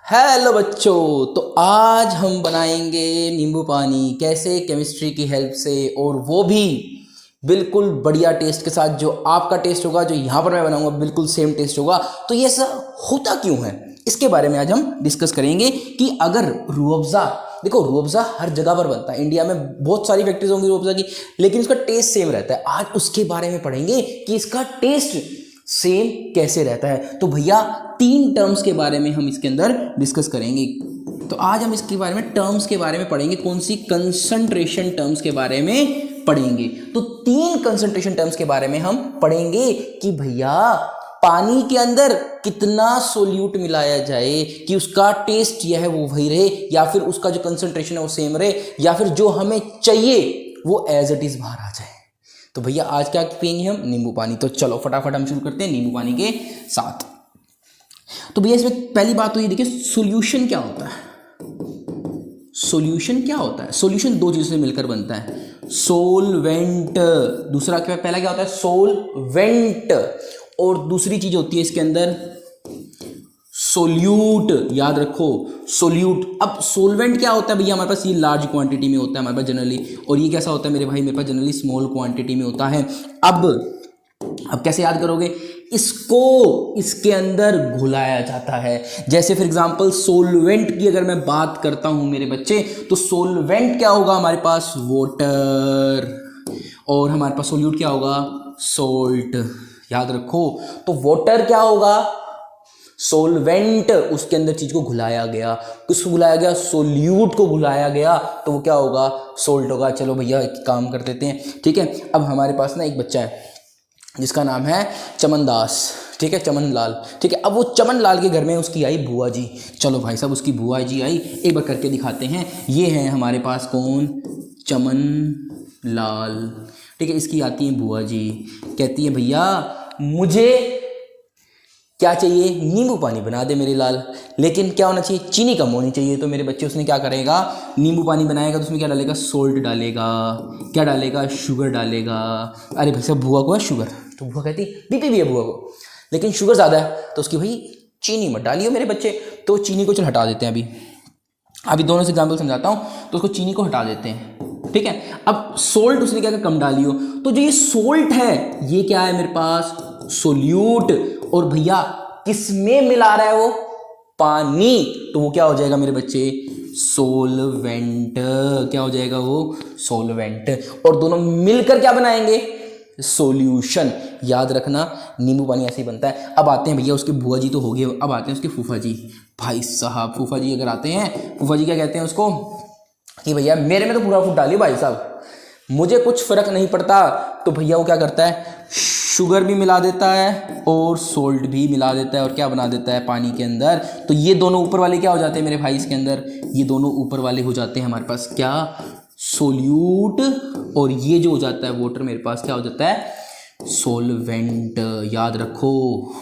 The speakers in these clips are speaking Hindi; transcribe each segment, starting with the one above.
हेलो बच्चों, तो आज हम बनाएंगे नींबू पानी कैसे केमिस्ट्री की हेल्प से, और वो भी बिल्कुल बढ़िया टेस्ट के साथ। जो आपका टेस्ट होगा, जो यहाँ पर मैं बनाऊंगा, बिल्कुल सेम टेस्ट होगा। तो ये ऐसा होता क्यों है, इसके बारे में आज हम डिस्कस करेंगे कि अगर रूह अफ़ज़ा, देखो रूह अफ़ज़ा हर जगह पर बनता है, इंडिया में बहुत सारी फैक्ट्रीज होंगी रूह अफ़ज़ा की, लेकिन उसका टेस्ट सेम रहता है। आज उसके बारे में पढ़ेंगे कि इसका टेस्ट सेम कैसे रहता है। तो भैया 3 टर्म्स के बारे में हम इसके अंदर डिस्कस करेंगे। तो आज हम इसके बारे में टर्म्स के बारे में पढ़ेंगे, कौन सी कंसंट्रेशन टर्म्स के बारे में पढ़ेंगे। तो 3 कंसंट्रेशन टर्म्स के बारे में हम पढ़ेंगे कि भैया पानी के अंदर कितना सोल्यूट मिलाया जाए कि उसका टेस्ट यह है वो वही रहे, या फिर उसका जो कंसंट्रेशन है वो सेम रहे, या फिर जो हमें चाहिए वो एज इट इज बाहर आ जाए। तो भैया आज क्या पियेंगे हम? नींबू पानी। तो चलो फटाफट हम शुरू करते हैं नींबू पानी के साथ। तो भैया इसमें पहली बात तो ये देखिए, सॉल्यूशन क्या होता है। सॉल्यूशन क्या होता है? सॉल्यूशन 2 चीजों से मिलकर बनता है, सोलवेंट। दूसरा क्या, पहला क्या होता है? सोलवेंट। और दूसरी चीज होती है इसके अंदर सोल्यूट। याद रखो, सोल्यूट। अब सोलवेंट क्या होता है भैया? हमारे पास ये लार्ज क्वांटिटी में होता है हमारे पास जनरली, और ये कैसा होता है मेरे भाई? मेरे पास जनरली स्मॉल क्वांटिटी में होता है। अब कैसे याद करोगे? इसको इसके अंदर घुलाया जाता है। जैसे फॉर एग्जांपल सोलवेंट की अगर मैं बात करता हूं मेरे बच्चे, तो सोलवेंट क्या होगा हमारे पास? वाटर। और हमारे पास सोल्यूट क्या होगा? सोल्ट। याद रखो, तो वाटर क्या होगा? सोलवेंट। उसके अंदर चीज को घुलाया गया, किसको घुलाया गया? सोल्यूट को घुलाया गया, तो वो क्या होगा? सोल्ट होगा। चलो भैया एक काम कर देते हैं, ठीक है। अब हमारे पास ना एक बच्चा है जिसका नाम है चमनदास, ठीक है, चमनलाल, ठीक है। अब वो चमनलाल के घर में उसकी आई बुआ जी। चलो भाई साहब, उसकी बुआ जी आई, एक बार करके दिखाते हैं। ये है हमारे पास कौन? चमनलाल, ठीक है। इसकी आती है बुआ जी, कहती है भैया मुझे क्या चाहिए? नींबू पानी बना दे मेरे लाल, लेकिन क्या होना चाहिए? चीनी कम होनी चाहिए। तो मेरे बच्चे उसने क्या करेगा? नींबू पानी बनाएगा तो उसमें क्या डालेगा? सोल्ट डालेगा। क्या डालेगा? शुगर डालेगा। अरे भाई साहब, बुआ को है शुगर, तो बुआ कहती बीपी भी है बुआ को, लेकिन शुगर ज़्यादा है, तो उसकी भाई चीनी मत डालियो मेरे बच्चे। तो चीनी को चल हटा देते हैं। अभी दोनों से एग्जाम्पल समझाता हूँ। तो उसको चीनी को हटा देते हैं, ठीक है। अब सोल्ट उसने क्या कम डालियो, तो जो ये सोल्ट है ये क्या है मेरे पास? सोल्यूट। और भैया किसमें मिला रहा है वो? पानी। तो वो क्या हो जाएगा मेरे बच्चे? सोलवेंट। क्या हो जाएगा वो? सोलवेंट। और दोनों मिलकर क्या बनाएंगे? सॉल्यूशन। याद रखना, नींबू पानी ऐसे ही बनता है। अब आते हैं भैया, उसके बुआ जी तो हो गए, अब आते हैं उसके फूफा जी। भाई साहब, फूफा जी अगर आते हैं, फूफा जी क्या कहते हैं उसको कि भैया मेरे में तो पूरा फूट डालियो भाई साहब, मुझे कुछ फर्क नहीं पड़ता। तो भैया वो क्या करता है? शुगर भी मिला देता है और सोल्ट भी मिला देता है, और क्या बना देता है? पानी के अंदर। तो ये दोनों ऊपर वाले क्या हो जाते हैं मेरे भाई इसके अंदर? ये दोनों ऊपर वाले हो जाते हैं हमारे पास क्या? सोल्यूट। और ये जो हो जाता है वाटर, मेरे पास क्या हो जाता है? सोलवेंट। याद रखो।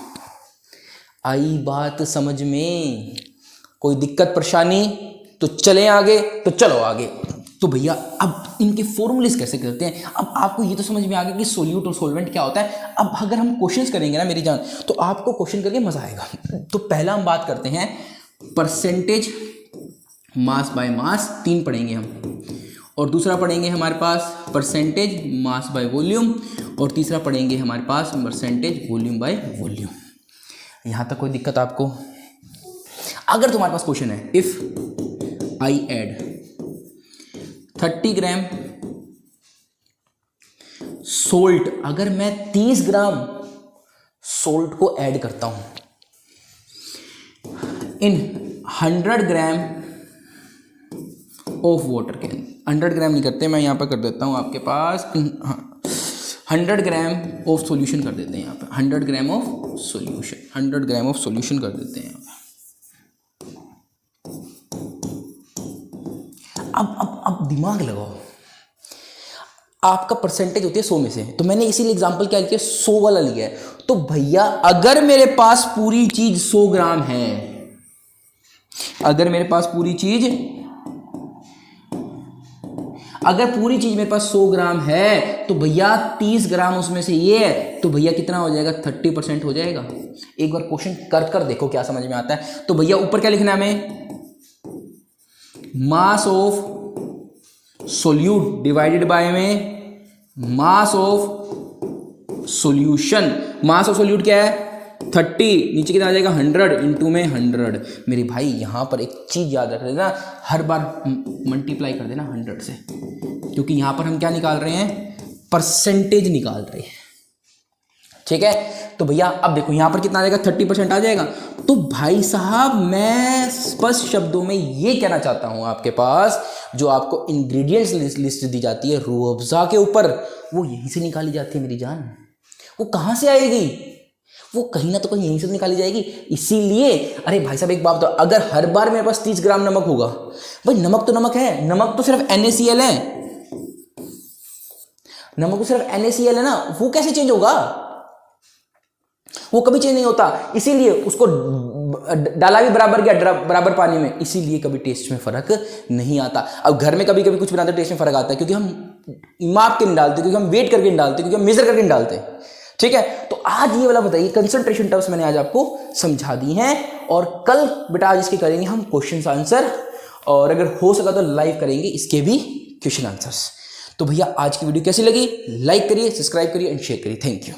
आई बात समझ में? कोई दिक्कत परेशानी? तो चलें आगे, तो चलो आगे। तो भैया अब इनके फॉर्मूलेस कैसे करते हैं? अब आपको ये तो समझ में आ गया कि सोल्यूट और सोलवेंट क्या होता है। अब अगर हम क्वेश्चंस करेंगे ना मेरी जान, तो आपको क्वेश्चन करके मजा आएगा। तो पहला हम बात करते हैं परसेंटेज मास बाय मास, 3 पढ़ेंगे हम। और दूसरा पढ़ेंगे हमारे पास परसेंटेज मास बाय वॉल्यूम, और तीसरा पढ़ेंगे हमारे पास परसेंटेज वॉल्यूम बाय वॉल्यूम। यहां तक कोई दिक्कत आपको? अगर तुम्हारे पास क्वेश्चन है, if I add 30 gram salt, अगर मैं 30 ग्राम सोल्ट को ऐड करता हूं इन 100 ग्राम ऑफ वाटर के, 100 ग्राम नहीं करते, मैं यहां पर कर देता हूं आपके पास 100 ग्राम ऑफ सॉल्यूशन कर देते हैं यहाँ पे, 100 gram of solution, 100 gram of solution कर देते हैं यहाँ पे। अब दिमाग लगाओ, आपका परसेंटेज होती है 100 में से, तो मैंने इसीलिए एग्जांपल क्या लिया? 100 वाला लिया है। तो भैया अगर मेरे पास पूरी चीज 100 ग्राम है, अगर मेरे पास पूरी चीज मेरे पास 100 ग्राम है, तो भैया 30 ग्राम उसमें से ये है, तो भैया कितना हो जाएगा? 30% हो जाएगा। एक बार क्वेश्चन कर कर देखो क्या समझ में आता है। तो भैया ऊपर क्या लिखना है हमें, mass of solute divided by में mass of solution. Mass of solute क्या है 30, नीचे कितना आ जाएगा 100 इंटू में 100। मेरे भाई यहाँ पर एक चीज याद रख लेना, हर बार मल्टीप्लाई कर देना 100 से, क्योंकि यहाँ पर हम क्या निकाल रहे हैं, परसेंटेज निकाल रहे हैं। ठीक है, तो भैया अब देखो यहाँ पर कितना आ जाएगा 30% आ जाएगा। तो भाई साहब मैं स्पष्ट शब्दों में ये कहना चाहता हूँ, आपके पास जो आपको इंग्रेडिएंट्स लिस्ट दी जाती है रूह अफ़ज़ा के ऊपर, वो यहीं से निकाली जाती है मेरी जान। वो कहाँ से आएगी, वो कहीं ना तो कहीं यहीं से निकाली जाएगी। इसीलिए अरे भाई साहब एक बात तो, अगर हर बार मेरे पास 30 ग्राम नमक होगा, भाई नमक तो नमक है, नमक तो सिर्फ NaCl है, नमक तो सिर्फ NaCl है ना, वो कैसे चेंज होगा, वो कभी चेंज नहीं होता। इसीलिए उसको डाला भी बराबर गया बराबर पानी में, इसीलिए कभी टेस्ट में फर्क नहीं आता। अब घर में कभी कभी कुछ बनाते टेस्ट में फर्क आता है, क्योंकि हम माप के नहीं डालते, क्योंकि हम वेट करके नहीं डालते, क्योंकि हम मेजर करके नहीं डालते। ठीक है, तो आज ये वाला बताइए कंसंट्रेशन टर्म्स मैंने आज आपको समझा दी हैं, और कल बेटा आज इसके करेंगे हम क्वेश्चन आंसर, और अगर हो सका तो लाइव करेंगे इसके भी क्वेश्चन आंसर्स। तो भैया आज की वीडियो कैसी लगी, लाइक करिए, सब्सक्राइब करिए एंड शेयर करिए। Thank you.